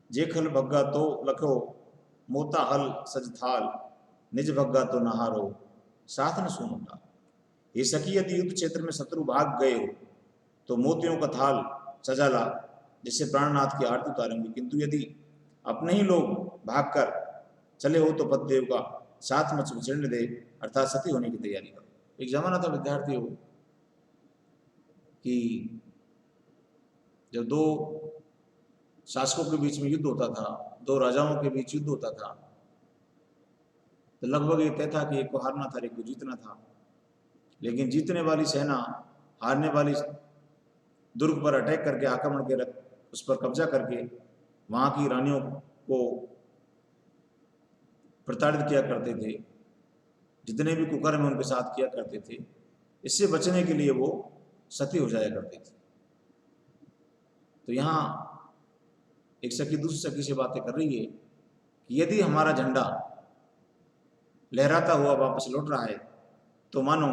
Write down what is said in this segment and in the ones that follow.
जेखल भग्गा तो लखो, मोता हल सज थाल, निज भग्गा तो नहारो, साथ न सुनो डाल। ये सखी यदि युद्ध क्षेत्र में शत्रु भाग गए हो तो मोतियों का थाल सजा ला, जिससे प्राणनाथ की आरती उतारेंगे, किंतु यदि अपने ही लोग भागकर चले हो तो पतिदेव का साथ मत विचरण दे, अर्थात सती होने की तैयारी करो। एक जमाना था विद्यार्थियों कि जब दो शासकों के बीच में युद्ध होता था, दो राजाओं के बीच युद्ध होता था, तो लगभग ये तय था कि एक को हारना था, एक को जीतना था। लेकिन जीतने वाली सेना हारने वाली दुर्ग पर अटैक करके आक्रमण के उस पर कब्जा करके वहां की रानियों को प्रताड़ित किया करते थे, जितने भी कुकर्म उनके साथ किया करते थे। इससे बचने के लिए वो सती हो जाया करते थे। तो यहाँ एक सखी दूसरी सखी से बातें कर रही है कि यदि हमारा झंडा लहराता हुआ वापस लौट रहा है तो मानो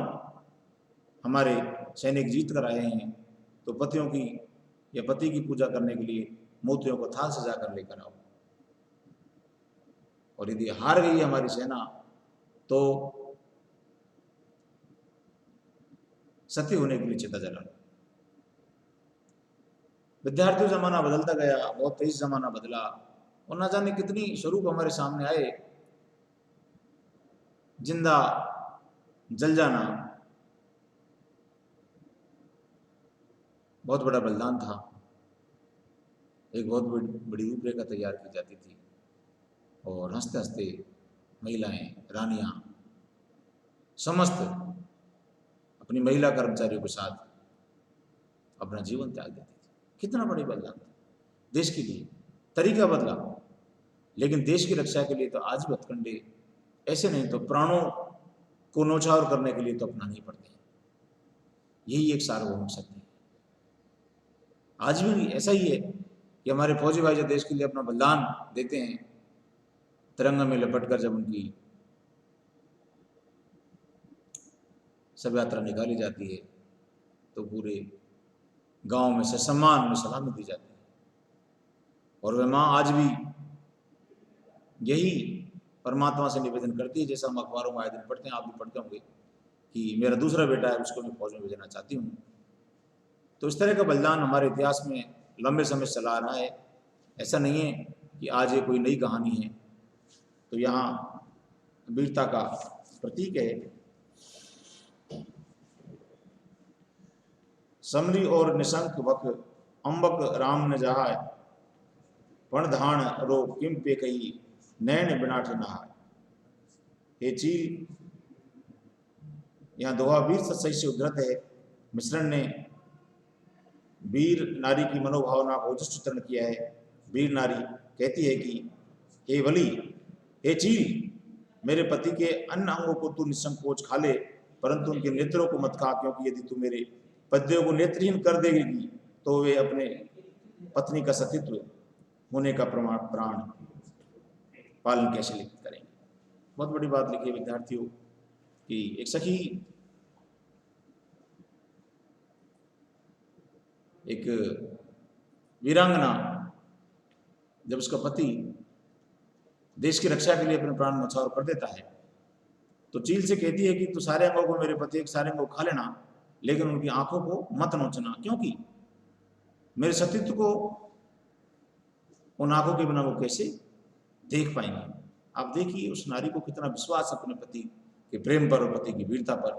हमारे सैनिक जीत कर आए हैं, तो पतियों की या पति की पूजा करने के लिए मोतियों को थाल सजा कर लेकर आओ। और यदि हार गई हमारी सेना तो सती होने के लिए चिता जला। विद्यार्थियों जमाना बदलता गया, बहुत तेज जमाना बदला, और ना जाने कितनी स्वरूप हमारे सामने आए। जिंदा जल जाना बहुत बड़ा बलिदान था। एक बहुत बड़ी रूपरेखा तैयार की जाती थी और हंसते हंसते महिलाएं, रानियां, समस्त अपनी महिला कर्मचारियों के साथ अपना जीवन त्याग देती थी। कितना बड़ी बलिदान था देश के लिए। तरीका बदला, लेकिन देश की रक्षा के लिए तो आज भी हथकंडे, ऐसे नहीं तो प्राणों को नौछावर करने के लिए तो अपनानी पड़ते हैं। यही एक सार्वभौम शक्ति है। आज भी ऐसा ही है कि हमारे फौजी भाई जो देश के लिए अपना बलिदान देते हैं, तिरंगा में लपटकर जब उनकी शव यात्रा निकाली जाती है तो पूरे गांव में से सम्मान में सलामी दी जाती है। और वह माँ आज भी यही परमात्मा से निवेदन करती है, जैसा हम अखबारों में आए दिन पढ़ते हैं, आप भी पढ़ते होंगे, कि मेरा दूसरा बेटा है, उसको मैं फौज में भेजना चाहती हूँ। तो इस तरह का बलिदान हमारे इतिहास में लंबे समय से चला आ रहा है। ऐसा नहीं है कि आज ये कोई नई कहानी है। तो यहाँ वीरता का प्रतीक है। समरी और निशंक वक अम्बक राम ने जहा, पणधान रो किम पे कही, नैन बिनाठ नहाय। हे चील, यहाँ दोहा वीर सत्सई से उद्धृत है। मिश्रण ने वीर नारी की मनोभावना को ओजस चित्रण किया है। वीर नारी कहती है कि हे वली, हे चील, मेरे पति के अन्य अंगों को तू निसंकोच खा ले, परंतु उनके नेत्रों को मत खा, क्योंकि यदि तू मेरे पतियों को नेत्रहीन कर देगी तो वे अपने पत्नी का सतीत्व होने का प्राण पालन कैसे करेंगे। बहुत बड़ी बात लिखी है विद्यार्थियों कि एक सखी, एक वीरांगना, जब उसका पति देश की रक्षा के लिए अपने प्राण न्यौछावर कर देता है तो चील से कहती है कि तू सारे अंगों को, मेरे पति के सारे अंगों को खा लेना, लेकिन उनकी आंखों को मत नोचना, क्योंकि मेरे सतीत्व को उन आंखों के बिना वो कैसे देख पाएंगे। आप देखिए उस नारी को कितना विश्वास अपने पति के प्रेम पर और पति की वीरता पर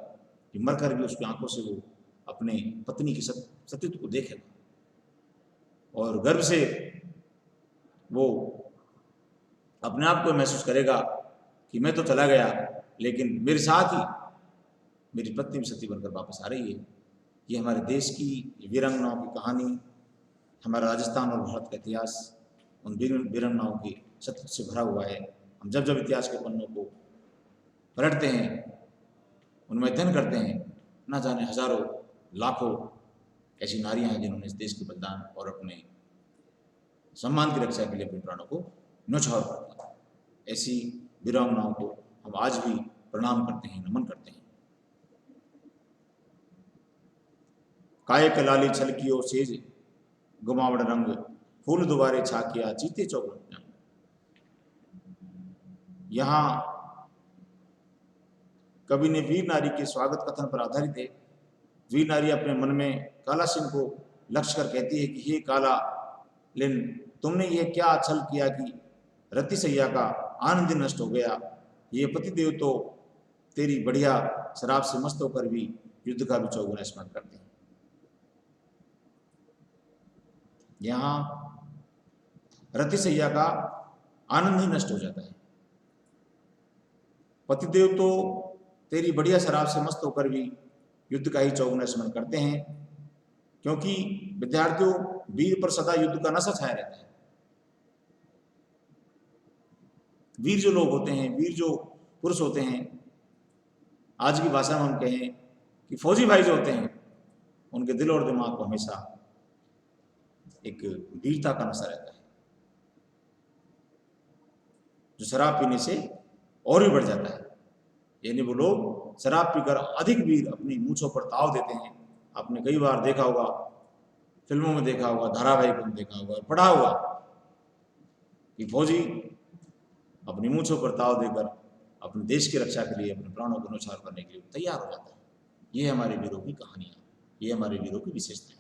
कि मरकर भी उसकी आंखों से वो अपने पत्नी के सतीत्व को देखेगा और गर्व से वो अपने आप को महसूस करेगा कि मैं तो चला गया, लेकिन मेरे साथ ही मेरी पत्नी भी सती बनकर वापस आ रही है। ये हमारे देश की वीरांगनाओं की कहानी, हमारा राजस्थान और भारत का इतिहास उन वीरांगनाओं की सत्य से भरा हुआ है। हम जब जब इतिहास के पन्नों को पलटते हैं, उनमें अध्ययन करते हैं, ना जाने हजारों लाखों ऐसी नारियां हैं जिन्होंने इस देश के बलिदान और अपने सम्मान की रक्षा के लिए अपने प्राणों को न्यौछावर कर दिया। ऐसी वीरांगनाओं को हम आज भी प्रणाम करते हैं, नमन करते हैं। काय कलाली छलकियो सेज गुमावड़ रंग, फूल दुबारे छाकिया चीते चौक। यहाँ कवि ने वीर नारी के स्वागत कथन पर आधारित है। वीर नारी अपने मन में काला सिंह को लक्ष्य कर कहती है कि हे काला लिन, तुमने ये क्या छल किया कि रति सैया का आनंद नष्ट हो गया। ये पतिदेव तो तेरी बढ़िया शराब से मस्त होकर भी युद्ध का भी चौगुना स्मरण करते हैं। यहाँ रति सैया का आनंद ही नष्ट हो जाता है। पतिदेव तो तेरी बढ़िया शराब से मस्त होकर भी युद्ध का ही चौगुना स्मरण करते हैं, क्योंकि विद्यार्थियों वीर पर सदा युद्ध का नशा छाया रहता है। वीर जो लोग होते हैं, वीर जो पुरुष होते हैं, आज की भाषा में हम कहें कि फौजी भाई जो होते हैं, उनके दिल और दिमाग को हमेशा एक वीरता का नशा रहता है, जो शराब पीने से और भी बढ़ जाता है। यानी वो लोग शराब पीकर अधिक वीर अपनी मूंछों पर ताव देते हैं। आपने कई बार देखा होगा, फिल्मों में देखा होगा, धारावाहिकों में देखा होगा, पढ़ा होगा कि फौजी अपनी मूंछों पर ताव देकर अपने देश की रक्षा के लिए, अपने प्राणों को न्यौछावर करने के लिए तैयार हो जाता है। ये हमारे वीरों की कहानियां, ये हमारे वीरों की विशेषता है।